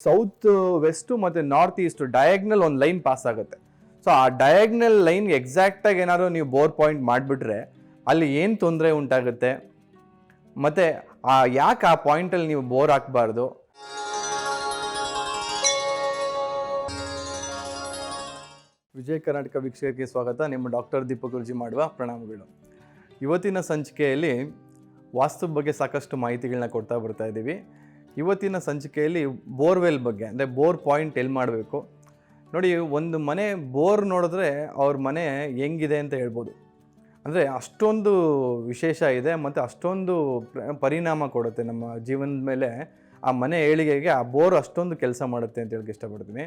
South West ಮತ್ತು north East diagonal ಒಂದು line pass ಆಗುತ್ತೆ. ಸೊ ಆ ಡಯಾಗ್ನಲ್ ಲೈನ್ ಎಕ್ಸಾಕ್ಟಾಗಿ ಏನಾದ್ರು ನೀವು ಬೋರ್ ಪಾಯಿಂಟ್ ಮಾಡಿಬಿಟ್ರೆ ಅಲ್ಲಿ ಏನು ತೊಂದರೆ ಉಂಟಾಗುತ್ತೆ, ಮತ್ತು ಯಾಕೆ ಆ ಪಾಯಿಂಟಲ್ಲಿ ನೀವು ಬೋರ್ ಹಾಕಬಾರ್ದು. ವಿಜಯ ಕರ್ನಾಟಕ ವೀಕ್ಷಕರಿಗೆ ಸ್ವಾಗತ. ನಿಮ್ಮ ಡಾಕ್ಟರ್ ದೀಪಕ್ ಗುರುಜಿ ಮಾಡುವ ಪ್ರಣಾಮಗಳು. ಇವತ್ತಿನ ಸಂಚಿಕೆಯಲ್ಲಿ ವಾಸ್ತು ಬಗ್ಗೆ ಸಾಕಷ್ಟು ಮಾಹಿತಿಗಳನ್ನ ಕೊಡ್ತಾ ಬರ್ತಾ ಇದ್ದೀವಿ. ಇವತ್ತಿನ ಸಂಚಿಕೆಯಲ್ಲಿ ಬೋರ್ವೆಲ್ ಬಗ್ಗೆ, ಅಂದರೆ ಬೋರ್ ಪಾಯಿಂಟ್ ಎಲ್ಲಿ ಮಾಡಬೇಕು ನೋಡಿ. ಒಂದು ಮನೆ ಬೋರ್ ನೋಡಿದ್ರೆ ಅವ್ರ ಮನೆ ಹೆಂಗಿದೆ ಅಂತ ಹೇಳ್ಬೋದು. ಅಂದರೆ ಅಷ್ಟೊಂದು ವಿಶೇಷ ಇದೆ ಮತ್ತು ಅಷ್ಟೊಂದು ಪರಿಣಾಮ ಕೊಡುತ್ತೆ ನಮ್ಮ ಜೀವನದ ಮೇಲೆ. ಆ ಮನೆ ಏಳಿಗೆಗೆ ಆ ಬೋರ್ ಅಷ್ಟೊಂದು ಕೆಲಸ ಮಾಡುತ್ತೆ ಅಂತ ಹೇಳಕ್ಕೆ ಇಷ್ಟಪಡ್ತೀನಿ.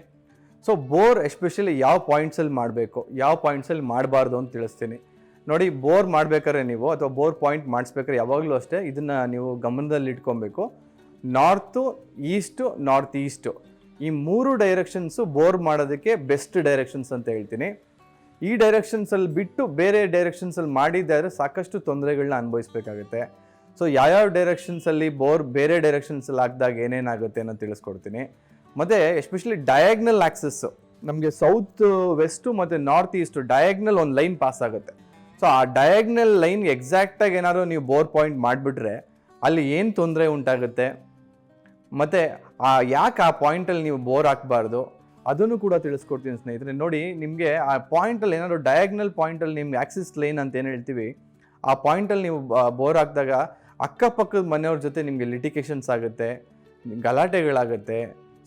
ಸೊ ಬೋರ್ ಎಸ್ಪೆಷಲಿ ಯಾವ ಪಾಯಿಂಟ್ಸಲ್ಲಿ ಮಾಡಬೇಕು, ಯಾವ ಪಾಯಿಂಟ್ಸಲ್ಲಿ ಮಾಡಬಾರ್ದು ಅಂತ ತಿಳಿಸ್ತೀನಿ ನೋಡಿ. ಬೋರ್ ಮಾಡಬೇಕಾದ್ರೆ ನೀವು ಅಥವಾ ಬೋರ್ ಪಾಯಿಂಟ್ ಮಾಡಿಸ್ಬೇಕಾದ್ರೆ ಯಾವಾಗಲೂ ಅಷ್ಟೇ ಇದನ್ನು ನೀವು ಗಮನದಲ್ಲಿ ಇಟ್ಕೊಬೇಕು. ನಾರ್ತು, ಈಸ್ಟು, ನಾರ್ತ್ ಈಸ್ಟು ಈ ಮೂರು ಡೈರೆಕ್ಷನ್ಸು ಬೋರ್ ಮಾಡೋದಕ್ಕೆ ಬೆಸ್ಟ್ ಡೈರೆಕ್ಷನ್ಸ್ ಅಂತ ಹೇಳ್ತೀನಿ. ಈ ಡೈರೆಕ್ಷನ್ಸಲ್ಲಿ ಬಿಟ್ಟು ಬೇರೆ ಡೈರೆಕ್ಷನ್ಸಲ್ಲಿ ಮಾಡಿದ್ದಾದರೆ ಸಾಕಷ್ಟು ತೊಂದರೆಗಳನ್ನ ಅನುಭವಿಸ್ಬೇಕಾಗುತ್ತೆ. ಸೊ ಯಾವ್ಯಾವ ಡೈರೆಕ್ಷನ್ಸಲ್ಲಿ ಬೋರ್ ಬೇರೆ ಡೈರೆಕ್ಷನ್ಸಲ್ಲಿ ಹಾಕಿದಾಗ ಏನೇನಾಗುತ್ತೆ ಅನ್ನೋ ತಿಳಿಸ್ಕೊಡ್ತೀನಿ. ಮತ್ತು ಎಸ್ಪೆಷಲಿ ಡಯಾಗ್ನಲ್ ಆಕ್ಸಸ್ಸು ನಮಗೆ ಸೌತ್ ವೆಸ್ಟು ಮತ್ತು ನಾರ್ತ್ ಈಸ್ಟು ಡಯಾಗ್ನಲ್ ಒಂದು ಲೈನ್ ಪಾಸ್ ಆಗುತ್ತೆ. ಸೊ ಆ ಡಯಾಗ್ನಲ್ ಲೈನ್ ಎಕ್ಸಾಕ್ಟಾಗಿ ಏನಾದ್ರು ನೀವು ಬೋರ್ ಪಾಯಿಂಟ್ ಮಾಡಿಬಿಟ್ರೆ ಅಲ್ಲಿ ಏನು ತೊಂದರೆ ಉಂಟಾಗುತ್ತೆ, ಮತ್ತು ಯಾಕೆ ಆ ಪಾಯಿಂಟಲ್ಲಿ ನೀವು ಬೋರ್ ಹಾಕಬಾರ್ದು ಅದನ್ನು ಕೂಡ ತಿಳಿಸ್ಕೊಡ್ತೀನಿ ಸ್ನೇಹಿತರೆ. ನೋಡಿ, ನಿಮಗೆ ಆ ಪಾಯಿಂಟಲ್ಲಿ ಏನಾದ್ರು ಡಯಾಗ್ನಲ್ ಪಾಯಿಂಟಲ್ಲಿ ನಿಮ್ಗೆ ಆಕ್ಸಿಸ್ ಲೈನ್ ಅಂತ ಏನು ಹೇಳ್ತೀವಿ, ಆ ಪಾಯಿಂಟಲ್ಲಿ ನೀವು ಬೋರ್ ಹಾಕಿದಾಗ ಅಕ್ಕಪಕ್ಕದ ಮನೆಯವ್ರ ಜೊತೆ ನಿಮಗೆ ಲಿಟಿಗೇಷನ್ಸ್ ಆಗುತ್ತೆ, ಗಲಾಟೆಗಳಾಗುತ್ತೆ,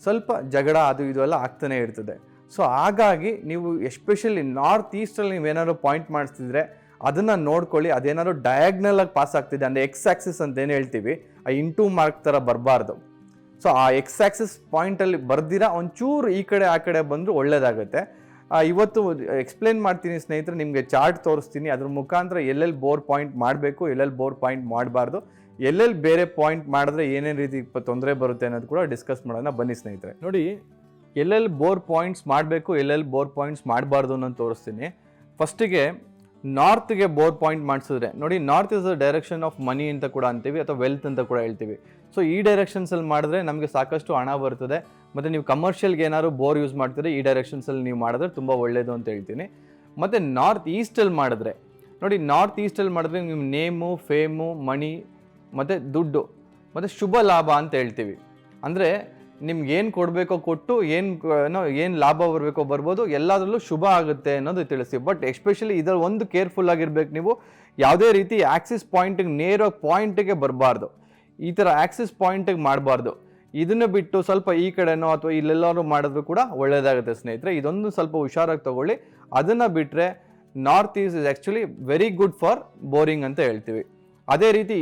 ಸ್ವಲ್ಪ ಜಗಳ ಅದು ಇದು ಎಲ್ಲ ಆಗ್ತಾನೆ ಇರ್ತದೆ. ಸೊ ಹಾಗಾಗಿ ನೀವು ಎಸ್ಪೆಷಲಿ ನಾರ್ತ್ ಈಸ್ಟಲ್ಲಿ ನೀವೇನಾದ್ರು ಪಾಯಿಂಟ್ ಮಾಡಿಸ್ತಿದ್ರೆ ಅದನ್ನು ನೋಡ್ಕೊಳ್ಳಿ. ಅದೇನಾದ್ರು ಡಯಾಗ್ನಲಾಗಿ ಪಾಸ್ ಆಗ್ತಿದೆ ಅಂದರೆ ಎಕ್ಸ್ ಆಕ್ಸಿಸ್ ಅಂತ ಏನು ಹೇಳ್ತೀವಿ, ಆ ಇಂಟು ಮಾರ್ಕ್ ಥರ ಬರಬಾರ್ದು. ಸೊ ಆ ಎಕ್ಸ್ ಆಕ್ಸಿಸ್ ಪಾಯಿಂಟಲ್ಲಿ ಬರ್ದಿರಾ ಒಂಚೂರು ಈ ಕಡೆ ಆ ಕಡೆ ಬಂದರೂ ಒಳ್ಳೆಯದಾಗುತ್ತೆ. ಇವತ್ತು ಎಕ್ಸ್ಪ್ಲೇನ್ ಮಾಡ್ತೀನಿ ಸ್ನೇಹಿತರೆ, ನಿಮಗೆ ಚಾರ್ಟ್ ತೋರಿಸ್ತೀನಿ. ಅದ್ರ ಮುಖಾಂತರ ಎಲ್ಲೆಲ್ಲಿ ಬೋರ್ ಪಾಯಿಂಟ್ ಮಾಡಬೇಕು, ಎಲ್ಲೆಲ್ಲಿ ಬೋರ್ ಪಾಯಿಂಟ್ ಮಾಡಬಾರ್ದು, ಎಲ್ಲೆಲ್ಲಿ ಬೇರೆ ಪಾಯಿಂಟ್ ಮಾಡಿದ್ರೆ ಏನೇನು ರೀತಿ ತೊಂದರೆ ಬರುತ್ತೆ ಅನ್ನೋದು ಕೂಡ ಡಿಸ್ಕಸ್ ಮಾಡೋಣ ಬನ್ನಿ ಸ್ನೇಹಿತರೆ. ನೋಡಿ, ಎಲ್ಲೆಲ್ಲಿ ಬೋರ್ ಪಾಯಿಂಟ್ಸ್ ಮಾಡಬೇಕು, ಎಲ್ಲೆಲ್ಲಿ ಬೋರ್ ಪಾಯಿಂಟ್ಸ್ ಮಾಡಬಾರ್ದು ಅನ್ನೋದು ತೋರಿಸ್ತೀನಿ. ಫಸ್ಟಿಗೆ ನಾರ್ತ್ಗೆ ಬೋರ್ ಪಾಯಿಂಟ್ ಮಾಡಿಸಿದ್ರೆ ನೋಡಿ, north is the direction of money ಅಂತ ಕೂಡ ಅಂತೀವಿ ಅಥವಾ ವೆಲ್ತ್ ಅಂತ ಕೂಡ ಹೇಳ್ತೀವಿ. ಸೊ ಈ ಡೈರೆಕ್ಷನ್ಸಲ್ಲಿ ಮಾಡಿದ್ರೆ ನಮಗೆ ಸಾಕಷ್ಟು ಹಣ ಬರ್ತದೆ. ಮತ್ತು ನೀವು ಕಮರ್ಷಿಯಲ್ಗೆ ಏನಾದ್ರು ಬೋರ್ ಯೂಸ್ ಮಾಡ್ತೀರಿ ಈ ಡೈರೆಕ್ಷನ್ಸಲ್ಲಿ ನೀವು ಮಾಡಿದ್ರೆ ತುಂಬ ಒಳ್ಳೆಯದು ಅಂತ ಹೇಳ್ತೀನಿ. ಮತ್ತು ನಾರ್ತ್ ಈಸ್ಟಲ್ಲಿ ಮಾಡಿದ್ರೆ ನೋಡಿ, ನಾರ್ತ್ ಈಸ್ಟಲ್ಲಿ ಮಾಡಿದ್ರೆ ನಿಮ್ಮ ನೇಮು, ಫೇಮು, ಮಣಿ ಮತ್ತು ದುಡ್ಡು ಮತ್ತು ಶುಭ ಲಾಭ ಅಂತ ಹೇಳ್ತೀವಿ. ಅಂದರೆ ನಿಮ್ಗೆ ಏನು ಕೊಡಬೇಕೋ ಕೊಟ್ಟು ಏನು ಲಾಭ ಬರಬೇಕೋ ಬರ್ಬೋದು, ಎಲ್ಲದರಲ್ಲೂ ಶುಭ ಆಗುತ್ತೆ ಅನ್ನೋದು ತಿಳಿಸಿ. ಬಟ್ ಎಸ್ಪೆಷಲಿ ಇದರಲ್ಲಿ ಒಂದು ಕೇರ್ಫುಲ್ ಆಗಿರ್ಬೇಕು ನೀವು. ಯಾವುದೇ ರೀತಿ ಆಕ್ಸಿಸ್ ಪಾಯಿಂಟಿಗೆ ನೇರ ಪಾಯಿಂಟಿಗೆ ಬರಬಾರ್ದು, ಈ ಥರ ಆಕ್ಸಿಸ್ ಪಾಯಿಂಟಿಗೆ ಮಾಡಬಾರ್ದು. ಇದನ್ನು ಬಿಟ್ಟು ಸ್ವಲ್ಪ ಈ ಕಡೆನೋ ಅಥವಾ ಇಲ್ಲೆಲ್ಲರೂ ಮಾಡಿದ್ರು ಕೂಡ ಒಳ್ಳೆಯದಾಗುತ್ತೆ ಸ್ನೇಹಿತರೆ. ಇದೊಂದು ಸ್ವಲ್ಪ ಹುಷಾರಾಗಿ ತಗೊಳ್ಳಿ. ಅದನ್ನು ಬಿಟ್ಟರೆ north East is actually very good for boring ಅಂತ ಹೇಳ್ತೀವಿ. ಅದೇ ರೀತಿ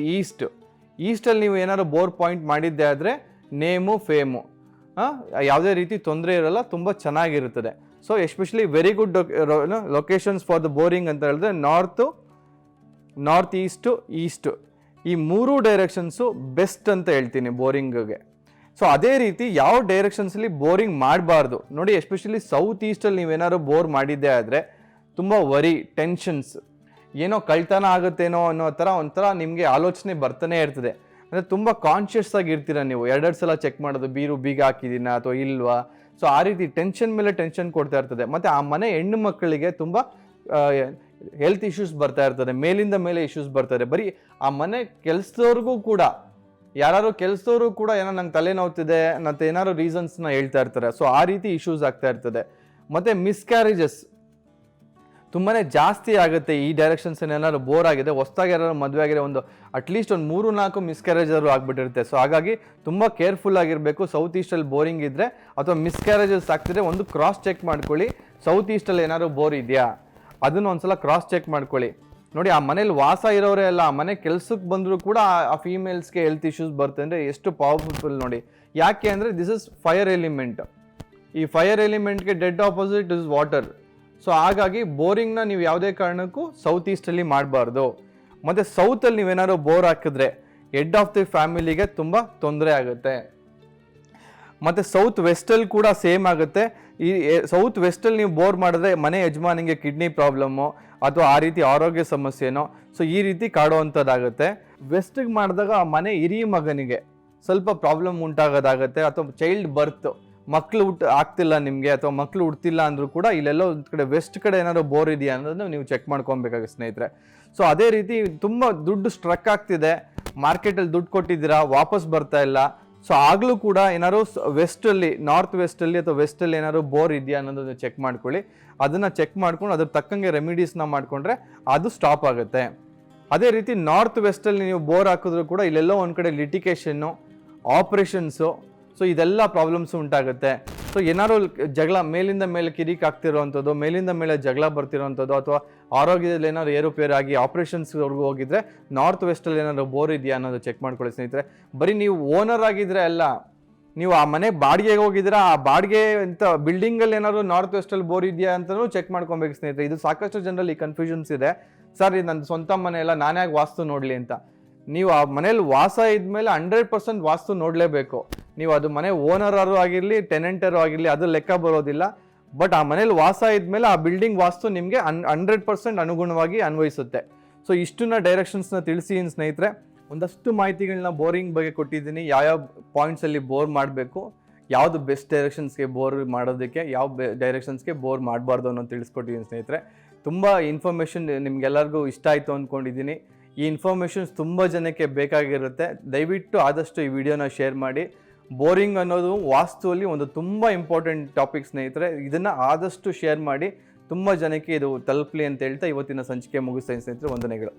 ಈಸ್ಟಲ್ಲಿ ನೀವು ಏನಾದ್ರು ಬೋರ್ ಪಾಯಿಂಟ್ ಮಾಡಿದ್ದೆ ಆದರೆ ನೇಮು, ಫೇಮು ಯಾವುದೇ ರೀತಿ ತೊಂದರೆ ಇರಲ್ಲ, ತುಂಬ ಚೆನ್ನಾಗಿರುತ್ತದೆ. So especially very good locations for the boring ಅಂತ ಹೇಳಿದ್ರೆ ನಾರ್ತ್ ಈಸ್ಟು ಈ ಮೂರು ಡೈರೆಕ್ಷನ್ಸು ಬೆಸ್ಟ್ ಅಂತ ಹೇಳ್ತೀನಿ ಬೋರಿಂಗ್ಗೆ. ಸೊ ಅದೇ ರೀತಿ ಯಾವ ಡೈರೆಕ್ಷನ್ಸಲ್ಲಿ ಬೋರಿಂಗ್ ಮಾಡಬಾರ್ದು ನೋಡಿ. ಎಸ್ಪೆಷಲಿ ಸೌತ್ ಈಸ್ಟಲ್ಲಿ ನೀವೇನಾದ್ರು ಬೋರ್ ಮಾಡಿದ್ದೆ ಆದರೆ ತುಂಬ ವರಿ, ಟೆನ್ಷನ್ಸ್, ಏನೋ ಕಳ್ತನ ಆಗುತ್ತೇನೋ ಅನ್ನೋ ಥರ ಒಂಥರ ನಿಮಗೆ ಆಲೋಚನೆ ಬರ್ತಾನೆ ಇರ್ತದೆ. ಅಂದರೆ ತುಂಬ ಕಾನ್ಷಿಯಸ್ ಆಗಿ ಇರ್ತೀರ ನೀವು, ಎರಡೆರಡು ಸಲ ಚೆಕ್ ಮಾಡೋದು, ಬೀಗ ಹಾಕಿದ್ದೀನ ಅಥವಾ ಇಲ್ವಾ. ಸೊ ಆ ರೀತಿ ಟೆನ್ಷನ್ ಮೇಲೆ ಟೆನ್ಷನ್ ಕೊಡ್ತಾ ಇರ್ತದೆ. ಮತ್ತು ಆ ಮನೆ ಹೆಣ್ಣು ಮಕ್ಕಳಿಗೆ ತುಂಬ ಹೆಲ್ತ್ ಇಶ್ಯೂಸ್ ಬರ್ತಾ ಇರ್ತದೆ, ಮೇಲಿಂದ ಮೇಲೆ ಇಶ್ಯೂಸ್ ಬರ್ತಾರೆ. ಬರೀ ಆ ಮನೆ ಕೆಲಸದವ್ರಿಗೂ ಕೂಡ, ಯಾರು ಕೆಲಸದವರು ಕೂಡ ಏನೋ ನಂಗೆ ತಲೆನೋವ್ತಿದೆ ಮತ್ತು ಏನಾದ್ರು ರೀಸನ್ಸ್ನ ಹೇಳ್ತಾ ಇರ್ತಾರೆ. ಸೊ ಆ ರೀತಿ ಇಶ್ಯೂಸ್ ಆಗ್ತಾ ಇರ್ತದೆ. ಮತ್ತು ಮಿಸ್ಕ್ಯಾರೇಜಸ್ ತುಂಬಾ ಜಾಸ್ತಿ ಆಗುತ್ತೆ ಈ ಡೈರೆಕ್ಷನ್ಸ್. ಏನಾದ್ರು ಬೋರ್ ಆಗಿದೆ, ಹೊಸ್ದಾಗಿ ಯಾರು ಮದುವೆ ಆಗಿದೆ, ಒಂದು ಅಟ್ಲೀಸ್ಟ್ ಒಂದು 3-4 ಮಿಸ್ಕ್ಯಾರೇಜರು ಆಗಿಬಿಟ್ಟಿರುತ್ತೆ. ಸೊ ಹಾಗಾಗಿ ತುಂಬ ಕೇರ್ಫುಲ್ ಆಗಿರಬೇಕು. ಸೌತ್ ಈಸ್ಟಲ್ಲಿ ಬೋರಿಂಗ್ ಇದ್ದರೆ ಅಥವಾ ಮಿಸ್ಕ್ಯಾರೇಜಸ್ ಆಗ್ತಿದ್ರೆ ಒಂದು ಕ್ರಾಸ್ ಚೆಕ್ ಮಾಡ್ಕೊಳ್ಳಿ. ಸೌತ್ ಈಸ್ಟಲ್ಲಿ ಏನಾದ್ರು ಬೋರ್ ಇದೆಯಾ ಅದನ್ನು ಒಂದ್ಸಲ ಕ್ರಾಸ್ ಚೆಕ್ ಮಾಡ್ಕೊಳ್ಳಿ. ನೋಡಿ, ಆ ಮನೇಲಿ ವಾಸ ಇರೋರೇ ಅಲ್ಲ, ಆ ಮನೆ ಕೆಲ್ಸಕ್ಕೆ ಬಂದರೂ ಕೂಡ ಆ ಫೀಮೇಲ್ಸ್ಗೆ ಹೆಲ್ತ್ ಇಶ್ಯೂಸ್ ಬರುತ್ತೆ. ಅಂದರೆ ಎಷ್ಟು ಪವರ್ಫುಲ್ ನೋಡಿ. ಯಾಕೆ ಅಂದರೆ ದಿಸ್ ಇಸ್ ಫೈರ್ ಎಲಿಮೆಂಟ್. ಈ ಫೈರ್ ಎಲಿಮೆಂಟ್ಗೆ dead opposite is water. So ಹಾಗಾಗಿ ಬೋರಿಂಗ್ನ ನೀವು ಯಾವುದೇ ಕಾರಣಕ್ಕೂ ಸೌತ್ ಈಸ್ಟಲ್ಲಿ ಮಾಡಬಾರ್ದು. ಮತ್ತು ಸೌತಲ್ಲಿ ನೀವೇನಾದ್ರು ಬೋರ್ ಹಾಕಿದ್ರೆ ಹೆಡ್ ಆಫ್ ದಿ ಫ್ಯಾಮಿಲಿಗೆ ತುಂಬ ತೊಂದರೆ ಆಗುತ್ತೆ. ಮತ್ತು ಸೌತ್ ವೆಸ್ಟಲ್ಲಿ ಕೂಡ ಸೇಮ್ ಆಗುತ್ತೆ. ಈ ಸೌತ್ ವೆಸ್ಟಲ್ಲಿ ನೀವು ಬೋರ್ ಮಾಡಿದ್ರೆ ಮನೆ ಯಜಮಾನಿಗೆ ಕಿಡ್ನಿ ಪ್ರಾಬ್ಲಮ್ಮು ಅಥವಾ ಆ ರೀತಿ ಆರೋಗ್ಯ ಸಮಸ್ಯೆನೋ, ಸೊ ಈ ರೀತಿ ಕಾಡುವಂಥದ್ದಾಗುತ್ತೆ. ವೆಸ್ಟಿಗೆ ಮಾಡಿದಾಗ ಆ ಮನೆ ಹಿರಿಯ ಮಗನಿಗೆ ಸ್ವಲ್ಪ ಪ್ರಾಬ್ಲಮ್ ಉಂಟಾಗೋದಾಗತ್ತೆ. ಅಥವಾ ಚೈಲ್ಡ್ ಬರ್ತ್, ಮಕ್ಕಳು ಆಗ್ತಿಲ್ಲ ನಿಮಗೆ ಅಥವಾ ಮಕ್ಕಳು ಹುಡ್ತಿಲ್ಲ ಅಂದರೂ ಕೂಡ ಇಲ್ಲೆಲ್ಲೋ ಒಂದು ಕಡೆ ವೆಸ್ಟ್ ಕಡೆ ಏನಾದ್ರು ಬೋರ್ ಇದೆಯಾ ಅನ್ನೋದನ್ನ ನೀವು ಚೆಕ್ ಮಾಡ್ಕೊಬೇಕಾಗುತ್ತೆ ಸ್ನೇಹಿತರೆ. ಸೊ ಅದೇ ರೀತಿ ತುಂಬ ದುಡ್ಡು ಸ್ಟ್ರಕ್ ಆಗ್ತಿದೆ, ಮಾರ್ಕೆಟಲ್ಲಿ ದುಡ್ಡು ಕೊಟ್ಟಿದ್ದೀರಾ, ವಾಪಸ್ ಬರ್ತಾ ಇಲ್ಲ. ಸೊ ಆಗಲೂ ಕೂಡ ಏನಾದ್ರು ವೆಸ್ಟಲ್ಲಿ, ನಾರ್ತ್ ವೆಸ್ಟಲ್ಲಿ ಅಥವಾ ವೆಸ್ಟಲ್ಲಿ ಏನಾದ್ರು ಬೋರ್ ಇದೆಯಾ ಅನ್ನೋದನ್ನ ಚೆಕ್ ಮಾಡ್ಕೊಳ್ಳಿ. ಅದನ್ನು ಚೆಕ್ ಮಾಡ್ಕೊಂಡು ಅದ್ರ ತಕ್ಕಂಗೆ ರೆಮಿಡೀಸ್ನ ಮಾಡಿಕೊಂಡ್ರೆ ಅದು ಸ್ಟಾಪ್ ಆಗುತ್ತೆ. ಅದೇ ರೀತಿ ನಾರ್ತ್ ವೆಸ್ಟಲ್ಲಿ ನೀವು ಬೋರ್ ಹಾಕಿದ್ರು ಕೂಡ ಇಲ್ಲೆಲ್ಲೋ ಒಂದು ಕಡೆ ಲಿಟಿಗೇಷನ್ನು, ಆಪ್ರೇಷನ್ಸು, ಸೊ ಇದೆಲ್ಲ ಪ್ರಾಬ್ಲಮ್ಸ್ ಉಂಟಾಗುತ್ತೆ. ಸೊ ಏನಾದ್ರು ಜಗಳ ಮೇಲಿಂದ ಮೇಲೆ ಕಿರಿಕ್ ಆಗ್ತಿರೋವಂಥದ್ದು, ಮೇಲಿಂದ ಮೇಲೆ ಜಗಳ ಬರ್ತಿರೋವಂಥದ್ದು, ಅಥವಾ ಆರೋಗ್ಯದಲ್ಲಿ ಏನಾದ್ರು ಏರುಪೇರಾಗಿ ಆಪ್ರೇಷನ್ಸ್ವರೆಗೂ ಹೋಗಿದ್ರೆ ನಾರ್ತ್ ವೆಸ್ಟಲ್ಲಿ ಏನಾದ್ರು ಬೋರ್ ಇದೆಯಾ ಅನ್ನೋದು ಚೆಕ್ ಮಾಡ್ಕೊಳ್ಳಿ ಸ್ನೇಹಿತರೆ. ಬರೀ ನೀವು ಓನರ್ ಆಗಿದ್ರೆ ಅಲ್ಲ, ನೀವು ಆ ಮನೆ ಬಾಡಿಗೆಗೆ ಹೋಗಿದ್ರೆ ಆ ಬಾಡಿಗೆ ಅಂತ ಬಿಲ್ಡಿಂಗಲ್ಲಿ ಏನಾದ್ರು ನಾರ್ತ್ ವೆಸ್ಟಲ್ಲಿ ಬೋರ್ ಇದೆಯಾ ಅಂತಲೂ ಚೆಕ್ ಮಾಡ್ಕೊಬೇಕು ಸ್ನೇಹಿತರೆ. ಇದು ಸಾಕಷ್ಟು ಜನರಲ್ಲಿ ಕನ್ಫ್ಯೂಷನ್ಸ್ ಇದೆ. ಸರ್ ಇದು ನನ್ನ ಸ್ವಂತ ಮನೆ ಎಲ್ಲ ನಾನು ಯಾಕೆ ವಾಸ್ತು ನೋಡಲಿ ಅಂತ. ನೀವು ಆ ಮನೇಲಿ ವಾಸ ಇದ್ಮೇಲೆ 100% ವಾಸ್ತು ನೋಡಲೇಬೇಕು. ನೀವು ಅದು ಮನೆ ಓನರರು ಆಗಿರಲಿ, ಟೆನೆಂಟರು ಆಗಿರಲಿ, ಅದು ಲೆಕ್ಕ ಬರೋದಿಲ್ಲ. ಬಟ್ ಆ ಮನೇಲಿ ವಾಸ ಇದ್ಮೇಲೆ ಆ ಬಿಲ್ಡಿಂಗ್ ವಾಸ್ತು ನಿಮಗೆ 100% ಅನುಗುಣವಾಗಿ ಅನ್ವಯಿಸುತ್ತೆ. ಸೊ ಇಷ್ಟನ್ನ ಡೈರೆಕ್ಷನ್ಸ್ನ ತಿಳಿಸಿ ಸ್ನೇಹಿತರೆ. ಒಂದಷ್ಟು ಮಾಹಿತಿಗಳನ್ನ ಬೋರಿಂಗ್ ಬಗ್ಗೆ ಕೊಟ್ಟಿದ್ದೀನಿ. ಯಾವ್ಯಾವ ಪಾಯಿಂಟ್ಸಲ್ಲಿ ಬೋರ್ ಮಾಡಬೇಕು, ಯಾವುದು ಬೆಸ್ಟ್ ಡೈರೆಕ್ಷನ್ಸ್ಗೆ ಬೋರ್ ಮಾಡೋದಕ್ಕೆ, ಯಾವ ಡೈರೆಕ್ಷನ್ಸ್ಗೆ ಬೋರ್ ಮಾಡಬಾರ್ದು ಅನ್ನೋದು ತಿಳಿಸ್ಕೊಟ್ಟಿದ್ದೀನಿ ಸ್ನೇಹಿತರೆ. ತುಂಬ ಇನ್ಫಾರ್ಮೇಷನ್ ನಿಮ್ಗೆಲ್ಲರಿಗೂ ಇಷ್ಟ ಆಯಿತು ಅಂದ್ಕೊಂಡಿದ್ದೀನಿ. ಈ ಇನ್ಫಾರ್ಮೇಷನ್ಸ್ ತುಂಬ ಜನಕ್ಕೆ ಬೇಕಾಗಿರುತ್ತೆ. ದಯವಿಟ್ಟು ಆದಷ್ಟು ಈ ವಿಡಿಯೋನ ಶೇರ್ ಮಾಡಿ. ಬೋರಿಂಗ್ ಅನ್ನೋದು ವಾಸ್ತುವಲ್ಲಿ ಒಂದು ತುಂಬ ಇಂಪಾರ್ಟೆಂಟ್ ಟಾಪಿಕ್ ಸ್ನೇಹಿತರೆ. ಇದನ್ನು ಆದಷ್ಟು ಶೇರ್ ಮಾಡಿ ತುಂಬ ಜನಕ್ಕೆ ಇದು ತಲುಪಲಿ ಅಂತ ಹೇಳ್ತಾ ಇವತ್ತಿನ ಸಂಚಿಕೆ ಮುಗಿಸ್ತಾ ಸ್ನೇಹಿತರೆ. ವಂದನೆಗಳು.